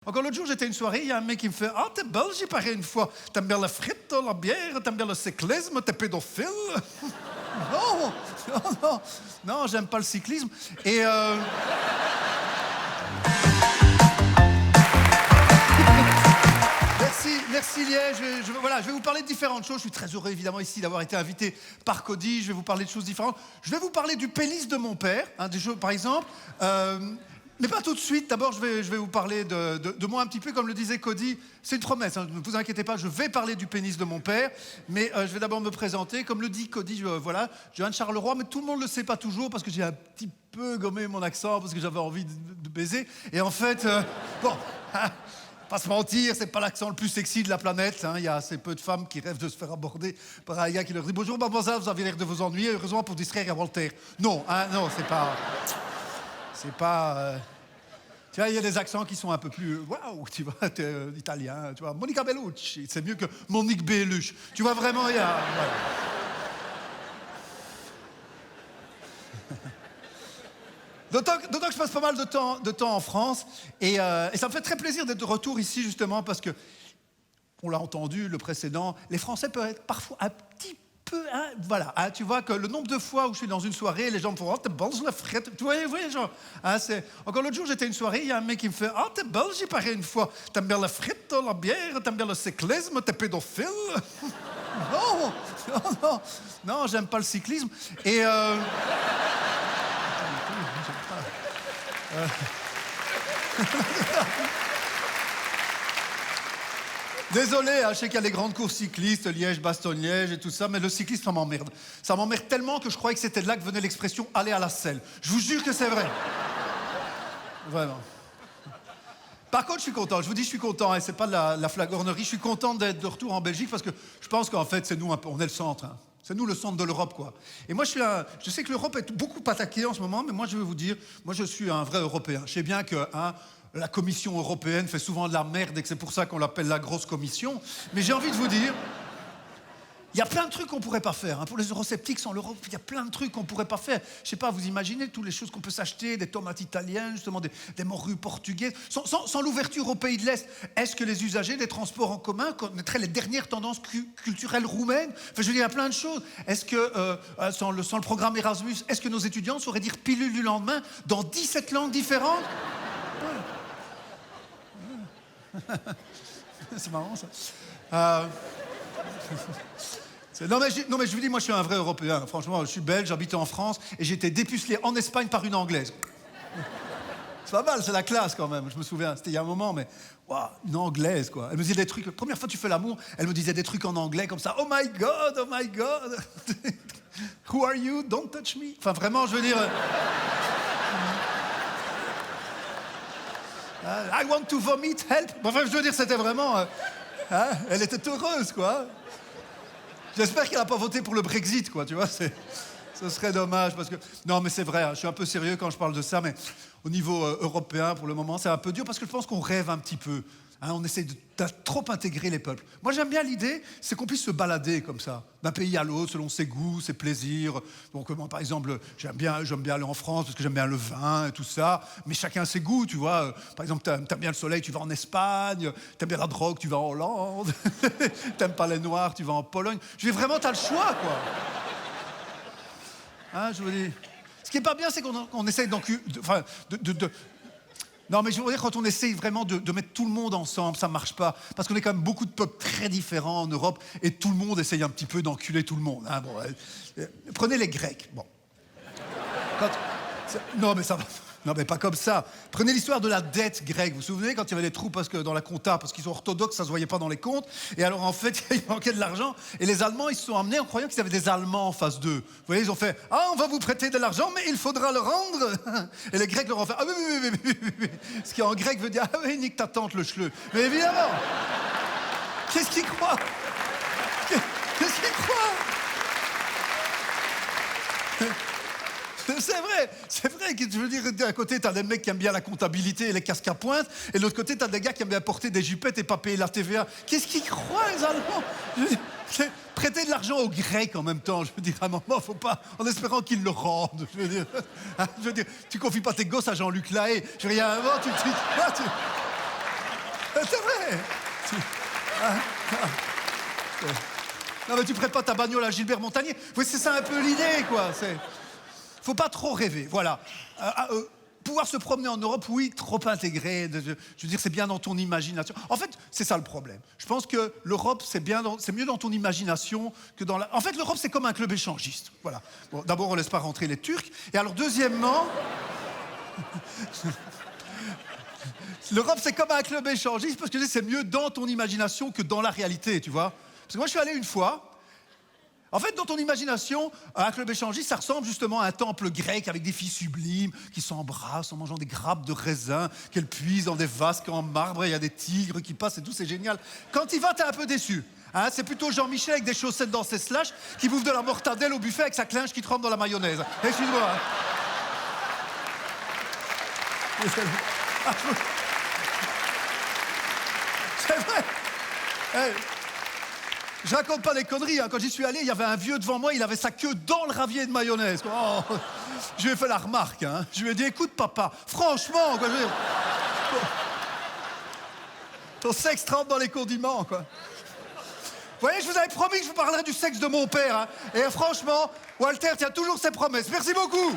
Encore l'autre jour, j'étais à une soirée, il y a un mec qui me fait « Ah, t'es belge, il paraît une fois. T'aimes bien la frite, la bière, t'aimes bien le cyclisme, t'es pédophile ?» Non, non, non, non, j'aime pas le cyclisme. Et Merci Liège. Je vais vous parler de différentes choses. Je suis très heureux évidemment ici d'avoir été invité par Cody. Je vais vous parler de choses différentes. Je vais vous parler du pénis de mon père, des choses par exemple. Mais pas tout de suite. D'abord, je vais vous parler de moi un petit peu, comme le disait Cody. C'est une promesse, ne vous inquiétez pas, je vais parler du pénis de mon père. Mais je vais d'abord me présenter. Comme le dit Cody, voilà, Johan Charleroi, mais tout le monde ne le sait pas toujours parce que j'ai un petit peu gommé mon accent, parce que j'avais envie de baiser. Et en fait, bon... Pas se mentir, c'est pas l'accent le plus sexy de la planète. Il y a assez peu de femmes qui rêvent de se faire aborder par un gars qui leur dit « Bonjour mademoiselle, vous avez l'air de vous ennuyer. Heureusement pour distraire, il y a Voltaire. » Non, non, c'est pas... Tu vois, il y a des accents qui sont un peu plus... Waouh, tu vois, t'es italien, tu vois. Monica Bellucci, c'est mieux que Monique Bellucci. Tu vois, vraiment, il y a... Voilà. D'autant que je passe pas mal de temps en France et ça me fait très plaisir d'être de retour ici justement parce que, on l'a entendu, le précédent, les Français peuvent être parfois un petit peu... tu vois que le nombre de fois où je suis dans une soirée, les gens me font « Oh, t'es belge, la frette !» Tu vois, genre... Encore l'autre jour, j'étais à une soirée, il y a un mec qui me fait « Ah, t'es belge, il paraît une fois. T'aimes bien la frite, la bière, t'aimes bien le cyclisme, t'es pédophile ?» Non, non, non, non, j'aime pas le cyclisme. Et... Désolé, je sais qu'il y a les grandes courses cyclistes, Liège, Bastogne-Liège et tout ça, mais le cyclisme, ça m'emmerde. Ça m'emmerde tellement que je croyais que c'était de là que venait l'expression « aller à la selle ». Je vous jure que c'est vrai. Vraiment. Par contre, je suis content. Je vous dis, je suis content. Et c'est pas de la flagornerie. Je suis content d'être de retour en Belgique parce que je pense qu'en fait, c'est nous, on est le centre. C'est nous le centre de l'Europe, quoi. Et moi, je sais que l'Europe est beaucoup attaquée en ce moment, mais moi, je vais vous dire, moi, je suis un vrai Européen. Je sais bien que la Commission européenne fait souvent de la merde et que c'est pour ça qu'on l'appelle la grosse commission. Mais j'ai envie de vous dire, il y a plein de trucs qu'on pourrait pas faire. Pour les eurosceptiques, sans l'Europe, il y a plein de trucs qu'on pourrait pas faire. Je sais pas, vous imaginez toutes les choses qu'on peut s'acheter, des tomates italiennes, justement, des morues portugaises, sans l'ouverture aux pays de l'Est. Est-ce que les usagers des transports en commun connaîtraient les dernières tendances culturelles roumaines? Enfin, je veux dire, il y a plein de choses. Est-ce que, sans le programme Erasmus, est-ce que nos étudiants sauraient dire pilule du lendemain dans 17 langues différentes? C'est marrant, ça. Non mais je vous dis, moi je suis un vrai Européen. Franchement, je suis belge, j'habite en France et j'ai été dépucelé en Espagne par une Anglaise. C'est pas mal, c'est la classe quand même. Je me souviens, c'était il y a un moment, mais wow, une Anglaise quoi. Elle me disait des trucs. La première fois que tu fais l'amour, elle me disait des trucs en anglais comme ça. Oh my God, oh my God. Who are you? Don't touch me. Enfin vraiment, je veux dire. I want to vomit, help. Enfin, je veux dire, c'était vraiment. Elle était heureuse quoi. J'espère qu'elle n'a pas voté pour le Brexit, quoi, tu vois, ce serait dommage, parce que... Non, mais c'est vrai, je suis un peu sérieux quand je parle de ça, mais au niveau européen, pour le moment, c'est un peu dur, parce que je pense qu'on rêve un petit peu. On essaie de trop intégrer les peuples. Moi, j'aime bien l'idée, c'est qu'on puisse se balader comme ça, d'un pays à l'autre, selon ses goûts, ses plaisirs. Donc, moi, par exemple, j'aime bien aller en France, parce que j'aime bien le vin et tout ça, mais chacun ses goûts, tu vois. Par exemple, t'aimes bien le soleil, tu vas en Espagne, t'aimes bien la drogue, tu vas en Hollande, t'aimes pas les Noirs, tu vas en Pologne. Je dis vraiment, t'as le choix, quoi. Je vous dis... Ce qui est pas bien, c'est qu'on essaye Non, mais je veux dire, quand on essaye vraiment de mettre tout le monde ensemble, ça marche pas. Parce qu'on est quand même beaucoup de peuples très différents en Europe et tout le monde essaye un petit peu d'enculer tout le monde. Prenez les Grecs. Bon. Non, mais ça va. Non, mais pas comme ça. Prenez l'histoire de la dette grecque. Vous vous souvenez, quand il y avait des trous dans la compta, parce qu'ils sont orthodoxes, ça se voyait pas dans les comptes. Et alors, en fait, il manquait de l'argent. Et les Allemands, ils se sont emmenés en croyant qu'ils avaient des Allemands en face d'eux. Vous voyez, ils ont fait « Ah, on va vous prêter de l'argent, mais il faudra le rendre !» Et les Grecs leur ont fait « Ah oui. » Ce qui en grec veut dire « Ah oui, nique ta tante, le chleu. » Mais évidemment, qu'est-ce qu'ils croient? Qu'est-ce qu'ils croient? C'est vrai que je veux dire, d'un côté, t'as des mecs qui aiment bien la comptabilité et les casques à pointe, et de l'autre côté, t'as des gars qui aiment bien porter des jupettes et pas payer la TVA. Qu'est-ce qu'ils croient, les Allemands? Prêter de l'argent aux Grecs en même temps, je veux dire, à un moment, faut pas, en espérant qu'ils le rendent. Je veux dire, tu confies pas tes gosses à Jean-Luc Lahaye. Je veux dire, à un moment, C'est vrai. Ah, non, mais tu prêtes pas ta bagnole à Gilbert Montagnier. Oui, c'est ça un peu l'idée, quoi. Faut pas trop rêver, voilà. Pouvoir se promener en Europe, oui, trop intégré. Je veux dire, c'est bien dans ton imagination. En fait, c'est ça le problème. Je pense que l'Europe, c'est mieux dans ton imagination que dans la... En fait, l'Europe, c'est comme un club échangiste. Voilà. Bon, d'abord, on laisse pas rentrer les Turcs. Et alors, deuxièmement... L'Europe, c'est comme un club échangiste parce que c'est mieux dans ton imagination que dans la réalité, tu vois. Parce que moi, je suis allé une fois... En fait, dans ton imagination, un club échangiste, ça ressemble justement à un temple grec avec des filles sublimes qui s'embrassent en mangeant des grappes de raisin, qu'elles puisent dans des vases en marbre, et il y a des tigres qui passent et tout, c'est génial. Quand il va, t'es un peu déçu. Hein, c'est plutôt Jean-Michel avec des chaussettes dans ses slash qui bouffe de la mortadelle au buffet avec sa clinche qui trempe dans la mayonnaise. Excuse-moi. Hein. C'est vrai. Hey. Je raconte pas des conneries, hein. Quand j'y suis allé, il y avait un vieux devant moi, il avait sa queue dans le ravier de mayonnaise. Oh, je lui ai fait la remarque, hein. Je lui ai dit, écoute papa, franchement, quoi, ton sexe trempe dans les condiments, quoi. Vous voyez, je vous avais promis que je vous parlerais du sexe de mon père, hein. Et franchement, Walter tient toujours ses promesses. Merci beaucoup.